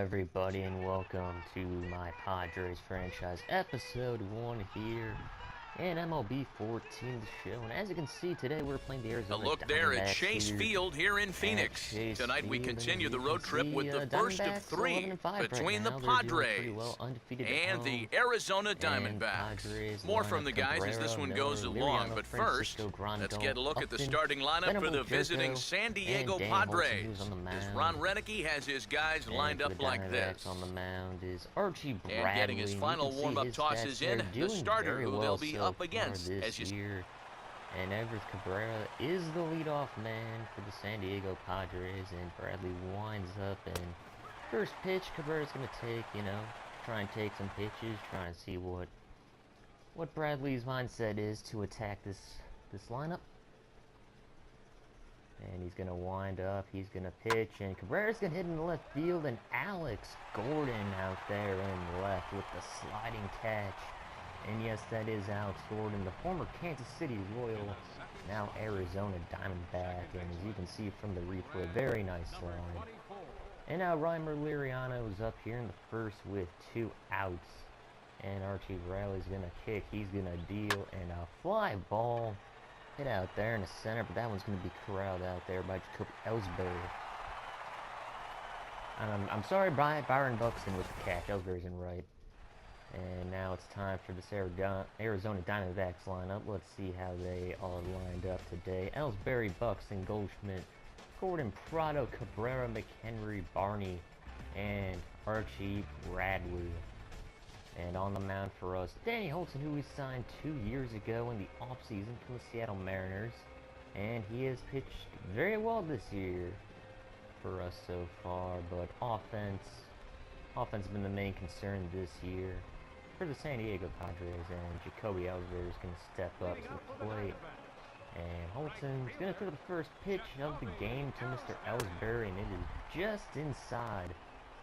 everybody, and welcome to my Padres franchise episode 1 here in MLB 14 the show. And as you can see, today we're playing the A Arizona look there at Diamondbacks Chase here Field here in Phoenix. Chase Tonight we Field, and continue as the you road can trip see, with the first of Diamondbacks 3 11-5 right between the now. They're doing pretty Padres well, undefeated at and home. the Arizona And Diamondbacks. Padres More line from up the guys as this Cabrera, one Miller, goes along, Liriano, but Francisco, first, Grandal, let's get a look at the Upton, starting lineup for the Venable, visiting Jerko, San Diego and Danny Holton, Padres. who's on the As mound. Ron Renicky has his guys lined And for up the like this. Diamondbacks on the mound is Archie Bradley. And getting his final warm-up tosses in, the starter who they'll be up against this as you year. And Everett Cabrera is the leadoff man for the San Diego Padres, and Bradley winds up. And first pitch, Cabrera's going to take, try and take some pitches, try and see what Bradley's mindset is to attack this lineup. And he's going to wind up, he's going to pitch, and Cabrera's going to hit in the left field, and Alex Gordon out there in left with the sliding catch. And yes, that is Alex Gordon, the former Kansas City Royal, now Arizona Diamondback. And as you can see from the replay, very nice slide. And now Reimer Liriano is up here in the first with 2 outs. And Archie Bradley's going to kick, he's going to deal, and a fly ball hit out there in the center, but that one's going to be corralled out there by Jacoby Ellsbury. I'm sorry, Byron Buxton with the catch. Ellsbury's in right. And now it's time for this Arizona Diamondbacks lineup. Let's see how they are lined up today. Ellsbury, Buxton, Goldschmidt, Gordon, Prado, Cabrera, McHenry, Barney, and Archie Bradley. And on the mound for us, Danny Holton, who we signed 2 years ago in the offseason from the Seattle Mariners. And he has pitched very well this year for us so far, but offense has been the main concern this year for the San Diego Padres, and Jacoby Ellsbury is going to step up to the plate. And Holton's going to throw the first pitch of the game to Mr. Ellsbury, and it is just inside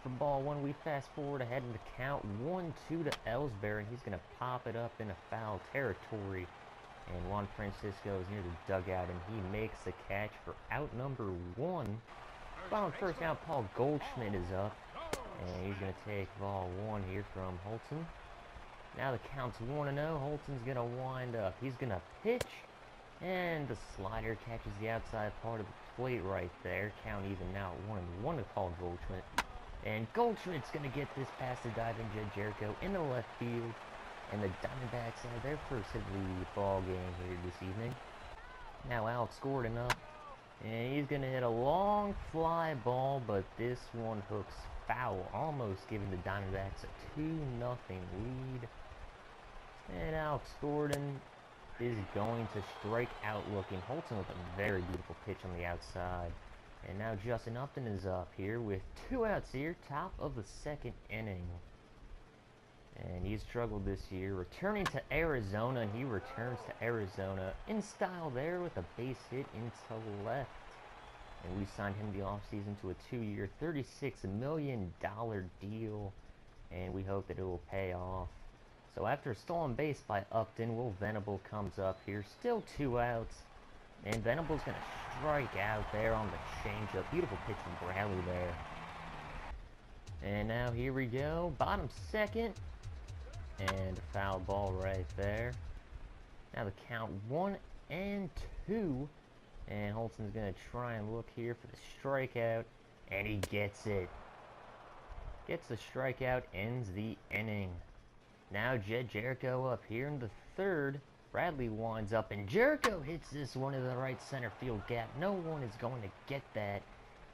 for ball 1. We fast forward ahead in the count, 1-2 to Ellsbury, and he's going to pop it up in a foul territory. And Juan Francisco is near the dugout, and he makes the catch for out number 1. Following first out, Paul Goldschmidt is up. And he's going to take ball 1 here from Holton. Now the count's 1-0. Holton's going to wind up. He's going to pitch. And the slider catches the outside part of the plate right there. Count even now at 1-1 to Paul Goldschmidt. And Goldschmidt's going to get this past the diving Jed Jericho in the left field. And the Diamondbacks have their first hit of the ball game here this evening. Now Alex Gordon up. And he's going to hit a long fly ball, but this one hooks foul, almost giving the Diamondbacks a 2-0 lead. And Alex Gordon is going to strike out looking. Holton with a very beautiful pitch on the outside. And now Justin Upton is up here with 2 outs here, top of the 2nd inning. And he's struggled this year, returning to Arizona, and he returns to Arizona in style there with a base hit into left. And we signed him the offseason to a 2-year, $36 million deal, and we hope that it will pay off. So after a stolen base by Upton, Will Venable comes up here, still 2 outs, and Venable's going to strike out there on the changeup. Beautiful pitch from Bradley there. And now here we go, bottom 2nd. And a foul ball right there. Now the count 1-2. And Holton's going to try and look here for the strikeout. And he gets it. Gets the strikeout, ends the inning. Now Jed Jericho up here in the 3rd. Bradley winds up, and Jericho hits this one in the right center field gap. No one is going to get that.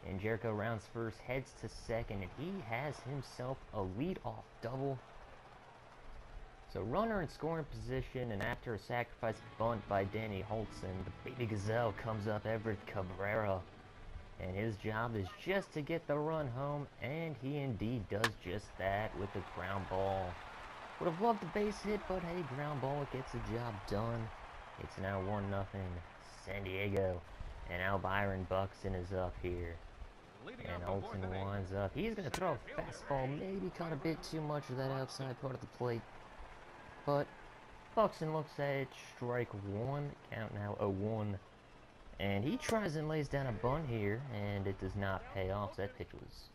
And Jericho rounds first, heads to 2nd, and he has himself a leadoff double. So runner in scoring position, and after a sacrifice bunt by Danny Holton, the baby gazelle comes up, Everett Cabrera. And his job is just to get the run home, and he indeed does just that with the ground ball. Would have loved the base hit, but hey, ground ball, it gets the job done. It's now 1-0 San Diego. And now Byron Buxton is up here. And Holton winds up. He's going to throw a fastball, maybe caught a bit too much of that outside part of the plate. But Buxton looks at it, strike 1, count now 0-1. And he tries and lays down a bunt here, and it does not pay off. That pitch was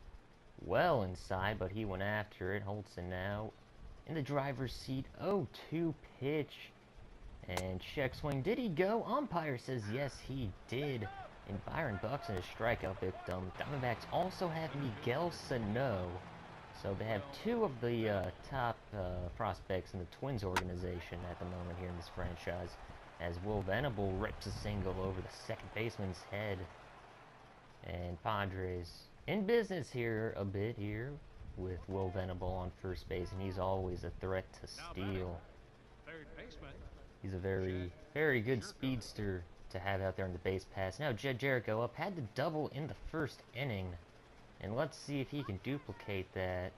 well inside, but he went after it. Holton now in the driver's seat. 0-2 pitch. And check swing. Did he go? Umpire says yes, he did. And Byron Buxton, a strikeout victim. Diamondbacks also have Miguel Sano. So they have two of the top prospects in the Twins organization at the moment here in this franchise. As Will Venable rips a single over the second baseman's head. And Padres in business here a bit here with Will Venable on first base. And he's always a threat to steal. He's a very, very good speedster to have out there in the base pass. Now Jed Jericho up, had to double in the first inning. And let's see if he can duplicate that,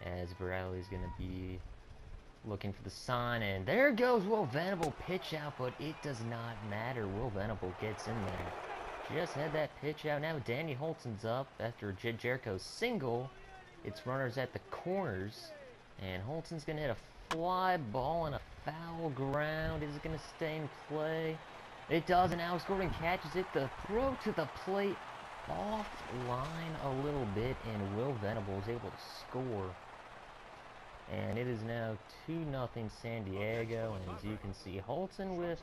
as Bradley's going to be looking for the sign. And there goes Will Venable, pitch out, but it does not matter. Will Venable gets in there. Just had that pitch out. Now Danny Holton's up after Jed Jericho's single. It's runners at the corners. And Holton's going to hit a fly ball and a foul ground. Is it going to stay in play? It does, and Alex Gordon catches it. The throw to the plate offline a little bit, and Will Venable is able to score. And it is now 2-0 San Diego, and as you can see, Holton with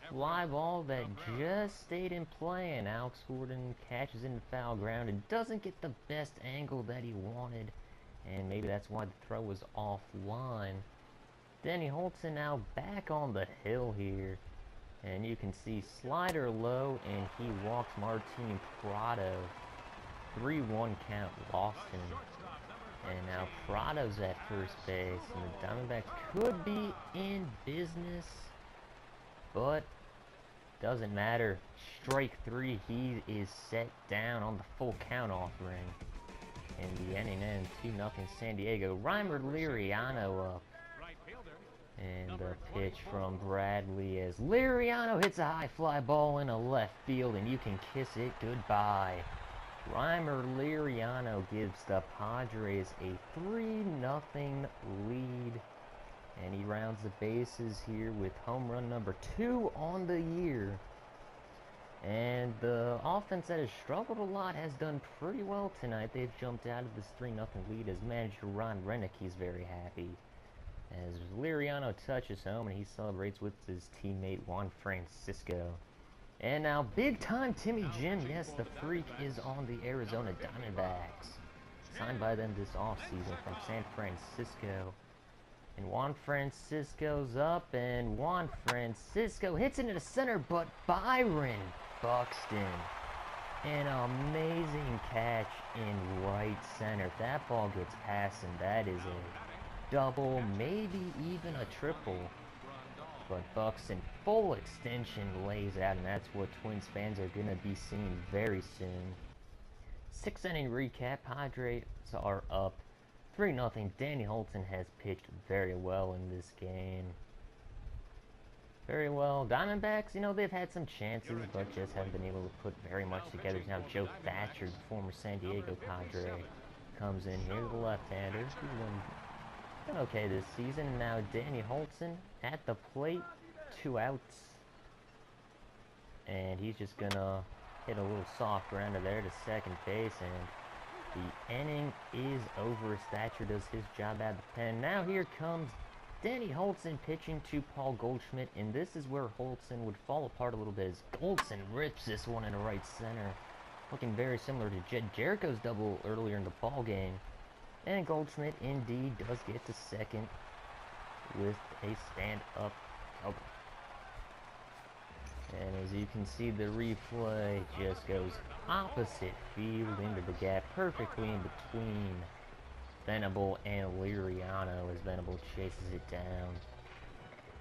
fly ball that just stayed in play, and Alex Gordon catches in the foul ground and doesn't get the best angle that he wanted, and maybe that's why the throw was offline. Danny Holton now back on the hill here. And you can see slider low, and he walks Martin Prado. 3-1 count, lost him. And now Prado's at first base, and the Diamondbacks could be in business, but doesn't matter. Strike 3, he is set down on the full count offering. And the inning ends 2-0 San Diego. Reimer Liriano up. And the pitch from Bradley as Liriano hits a high fly ball in a left field, and you can kiss it goodbye. Reimer Liriano gives the Padres a 3-0 lead, and he rounds the bases here with home run number 2 on the year. And the offense that has struggled a lot has done pretty well tonight. They've jumped out of this 3-0 lead as manager Ron Rennick. He's very happy. As Liriano touches home, and he celebrates with his teammate Juan Francisco. And now big time Timmy Jim. Yes, the freak is on the Arizona Diamondbacks. Signed by them this offseason from San Francisco. And Juan Francisco's up, and Juan Francisco hits it into center, but Byron Buxton. An amazing catch in right center. If that ball gets past him, that is a double, maybe even a triple. But Buxton, full extension, lays out, and that's what Twins fans are going to be seeing very soon. 6-inning recap. Padres are up 3-0. Danny Holton has pitched very well in this game. Very well. Diamondbacks, you know, they've had some chances, but just haven't been able to put very much together. Now Joe Thatcher, the former San Diego Padre, comes in here, the left-hander. He's done okay this season. Now Danny Holton at the plate, 2 outs. And he's just gonna hit a little soft grounder there to second base, and the inning is over as Thatcher does his job at the pen. Now here comes Danny Holton pitching to Paul Goldschmidt, and this is where Holton would fall apart a little bit as Goldson rips this one into right center. Looking very similar to Jed Jericho's double earlier in the ball game. And Goldschmidt indeed does get to second with a stand-up double. And as you can see, the replay just goes opposite field into the gap, perfectly in between Venable and Liriano as Venable chases it down.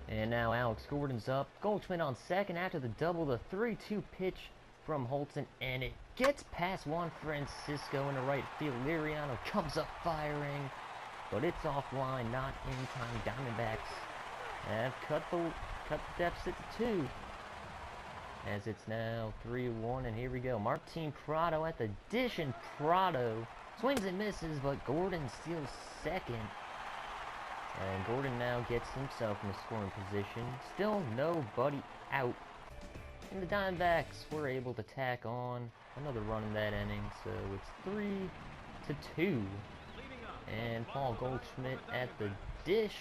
And now Alex Gordon's up. Goldschmidt on second after the double, the 3-2 pitch from Holton, and it gets past Juan Francisco into right field. Liriano comes up firing, but it's offline, not in time. Diamondbacks have cut the deficit to 2. As it's now 3-1, and here we go. Martin Prado at the dish, and Prado swings and misses, but Gordon steals second. And Gordon now gets himself in a scoring position. Still nobody out. And the Diamondbacks were able to tack on another run in that inning, so it's 2. And Paul Goldschmidt at the dish,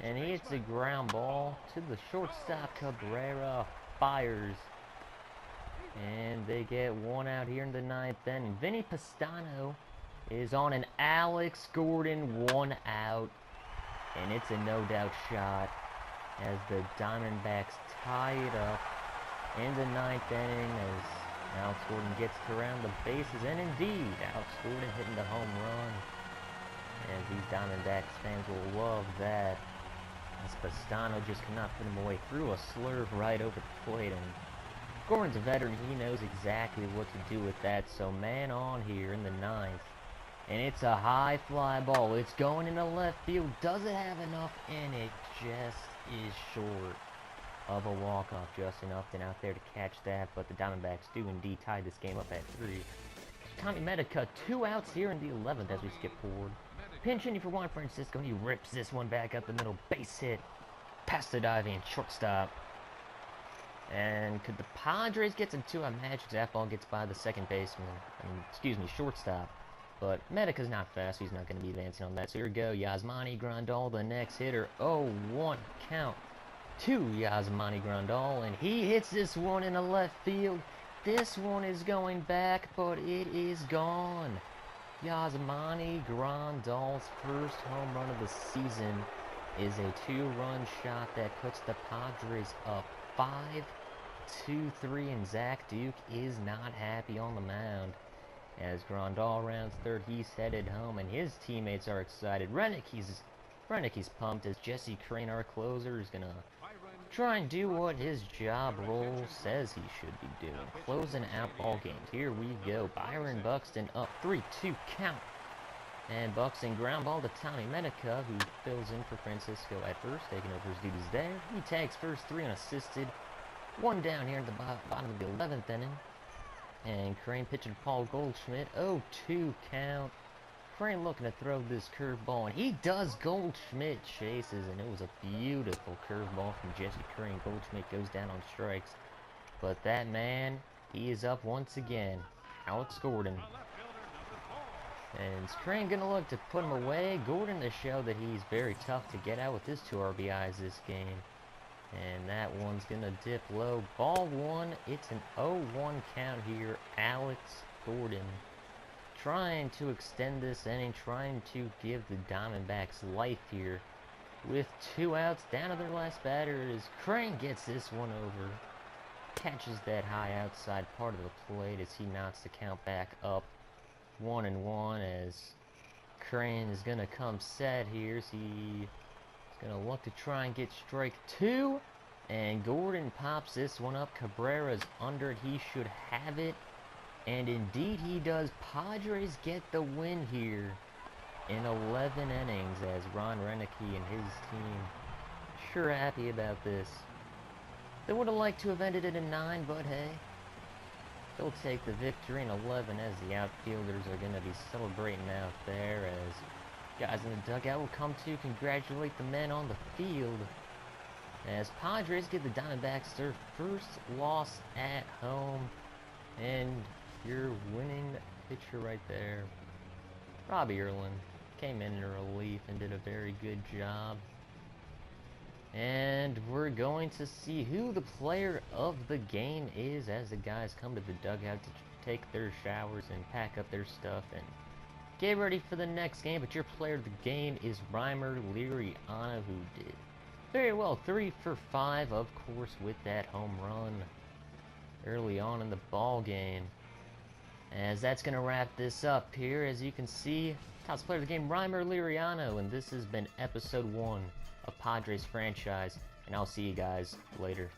and he hits a ground ball to the shortstop. Cabrera fires, and they get 1 out here in the 9th inning. Vinny Pastano is on an Alex Gordon 1 out, and it's a no-doubt shot as the Diamondbacks tie it up in the 9th inning as Alex Gordon gets to around the bases, and indeed, Alex Gordon hitting the home run. As these Diamondbacks fans will love that, as Pastano just cannot put him away. Threw a slurve right over the plate, and Gordon's a veteran. He knows exactly what to do with that. So man on here in the 9th, and it's a high fly ball. It's going into left field. Does it have enough? And it just is short of a walk-off. Justin Upton out there to catch that, but the Diamondbacks do indeed tie this game up at 3. Tommy Medica, 2 outs here in the 11th as we skip forward. Pinch hitting for Juan Francisco, and he rips this one back up the middle. Base hit past the diving shortstop. And could the Padres get some 2-out magic? That ball gets by the second baseman. Shortstop. But Medica's not fast, so he's not going to be advancing on that. So here we go. Yasmani Grandal, the next hitter. 0-1 count to Yasmani Grandal, and he hits this one in the left field. This one is going back, but it is gone. Yasmani Grandal's first home run of the season is a 2-run shot that puts the Padres up 5-3, and Zach Duke is not happy on the mound. As Grandal rounds third, he's headed home, and his teammates are excited. Renick's pumped as Jesse Crane, our closer, is going to try and do what his job role says he should be doing. Closing out ball games. Here we go. Byron Buxton up 3-2 count. And Buxton ground ball to Tommy Medica, who fills in for Francisco at first, taking over his duties there. He tags first 3 unassisted. 1 down here at the bottom of the 11th inning. And Crane pitching Paul Goldschmidt. 0-2 count. Crane looking to throw this curveball, and he does. Goldschmidt chases, and it was a beautiful curveball from Jesse Crane. Goldschmidt goes down on strikes, but that man, he is up once again. Alex Gordon. And is Crane going to look to put him away? Gordon to show that he's very tough to get out with his 2 RBIs this game. And that one's going to dip low. Ball 1. It's an 0-1 count here. Alex Gordon trying to extend this inning, trying to give the Diamondbacks life here. With 2 outs, down to their last batter as Crane gets this one over. Catches that high outside part of the plate as he knocks the count back up 1-1 as Crane is going to come set here. So he's going to look to try and get strike 2. And Gordon pops this one up. Cabrera's under it. He should have it. And indeed he does. Padres get the win here in 11 innings as Ron Renick and his team sure happy about this. They would have liked to have ended it in 9, but hey, they'll take the victory in 11 as the outfielders are going to be celebrating out there as guys in the dugout will come to congratulate the men on the field as Padres give the Diamondbacks their first loss at home. And your winning pitcher right there, Robbie Erlin, came in relief and did a very good job. And we're going to see who the player of the game is as the guys come to the dugout to take their showers and pack up their stuff and get ready for the next game. But your player of the game is Reimer Liriano, who did very well. 3 for 5, of course, with that home run early on in the ball game. As that's going to wrap this up here, as you can see, top player of the game, Reimer Liriano, and this has been episode 1 of Padres Franchise, and I'll see you guys later.